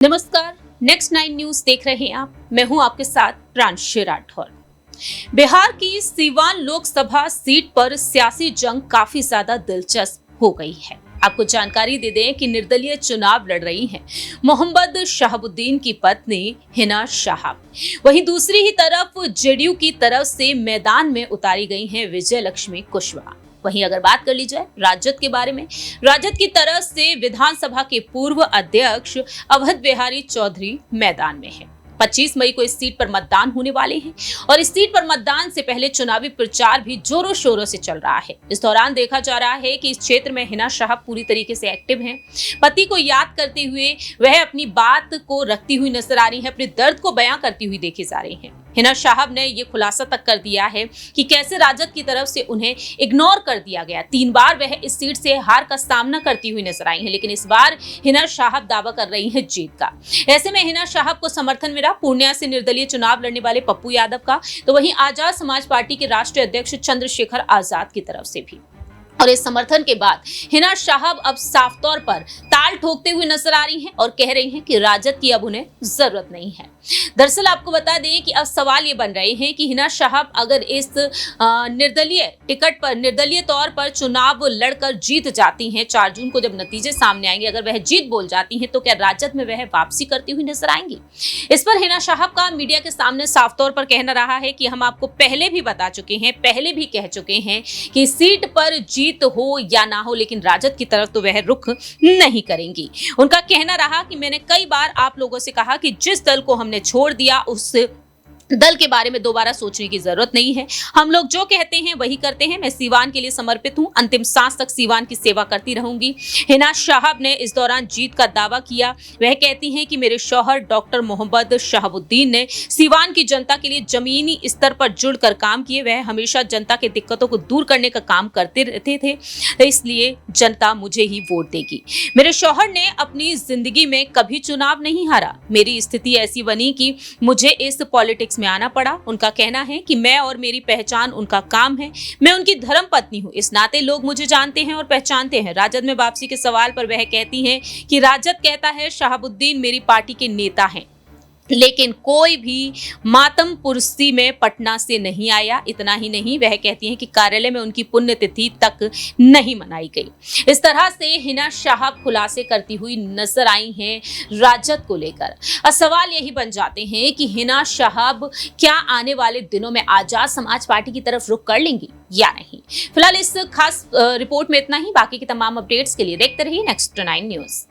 नमस्कार। Next 9 news देख रहे हैं आप। मैं हूं आपके साथ प्रांशु राठौर। बिहार की सीवान लोकसभा सीट पर सियासी जंग काफी ज्यादा दिलचस्प हो गई है। आपको जानकारी दे दें कि निर्दलीय चुनाव लड़ रही हैं मोहम्मद शहाबुद्दीन की पत्नी हिना शाहाब। वहीं दूसरी ही तरफ जेडीयू की तरफ से मैदान में उतारी गई हैं विजय लक्ष्मी कुशवाहा। वहीं अगर बात कर ली जाए राजद के बारे में, राजद की तरफ से विधानसभा के पूर्व अध्यक्ष अवध बिहारी चौधरी मैदान में है। 25 मई को इस सीट पर मतदान होने वाले हैं और इस सीट पर मतदान से पहले चुनावी प्रचार भी जोरों शोरों से चल रहा है। इस दौरान देखा जा रहा है कि इस क्षेत्र में हिना शाहाब पूरी तरीके से एक्टिव हैं। पति को याद करते हुए वह अपनी बात को रखती हुई नजर आ रही है, अपने दर्द को बयां करती हुई देखी जा रही है। हिना शाहाब ने यह खुलासा तक कर दिया है कि कैसे राजद की तरफ से उन्हें इग्नोर कर दिया गया। 3 बार वह इस सीट से हार का सामना करती हुई नजर आई है, लेकिन इस बार हिना शाहाब दावा कर रही है जीत का। ऐसे में हिना शाहाब को समर्थन मिला पूर्णिया से निर्दलीय चुनाव लड़ने वाले पप्पू यादव का, तो वहीं आजाद समाज पार्टी के राष्ट्रीय अध्यक्ष चंद्रशेखर आजाद की तरफ से भी। और इस समर्थन के बाद हिना शाहाब अब साफ तौर पर ताल ठोकते हुए नजर आ रही हैं और कह रही हैं कि राजद की अब उन्हें जरूरत नहीं है। दरअसल आपको बता दें कि अब सवाल ये बन रहे हैं कि हिना शाहाब अगर इस निर्दलीय टिकट पर निर्दलीय तौर पर चुनाव लड़कर जीत जाती हैं, 4 जून को जब नतीजे सामने आएंगे, अगर वह जीत बोल जाती हैं तो क्या राजद में वह वापसी करती हुई नजर आएंगी। इस पर हिना शाहाब का मीडिया के सामने साफ तौर पर कहना रहा है कि हम आपको पहले भी बता चुके हैं, पहले भी कह चुके हैं कि सीट पर जीत हो या ना हो, लेकिन राजद की तरफ तो वह रुख नहीं करेंगी। उनका कहना रहा कि मैंने कई बार आप लोगों से कहा कि जिस दल को हमने छोड़ दिया उस दल के बारे में दोबारा सोचने की जरूरत नहीं है। हम लोग जो कहते हैं वही करते हैं। मैं सीवान के लिए समर्पित हूं, अंतिम सांस तक सीवान की सेवा करती रहूंगी। हिना शाहाब ने इस दौरान जीत का दावा किया। वह कहती हैं कि मेरे शौहर डॉक्टर मोहम्मद शहाबुद्दीन ने सीवान की जनता के लिए जमीनी स्तर पर जुड़कर काम किए। वह हमेशा जनता के दिक्कतों को दूर करने का काम करते रहते थे, इसलिए जनता मुझे ही वोट देगी। मेरे शौहर ने अपनी जिंदगी में कभी चुनाव नहीं हारा। मेरी स्थिति ऐसी बनी कि मुझे इस पॉलिटिक्स में आना पड़ा। उनका कहना है कि मैं और मेरी पहचान उनका काम है। मैं उनकी धर्म पत्नी हूं, इस नाते लोग मुझे जानते हैं और पहचानते हैं। राजद में वापसी के सवाल पर वह कहती हैं कि राजद कहता है शहाबुद्दीन मेरी पार्टी के नेता हैं, लेकिन कोई भी मातम पुरस्ती में पटना से नहीं आया। इतना ही नहीं, वह कहती हैं कि कार्यालय में उनकी पुण्यतिथि तक नहीं मनाई गई। इस तरह से हिना शाहाब खुलासे करती हुई नजर आई हैं राजद को लेकर। अब सवाल यही बन जाते हैं कि हिना शाहाब क्या आने वाले दिनों में आजाद समाज पार्टी की तरफ रुख कर लेंगी या नहीं। फिलहाल इस खास रिपोर्ट में इतना ही। बाकी की तमाम अपडेट्स के लिए देखते रहिए नेक्स्ट 9 न्यूज।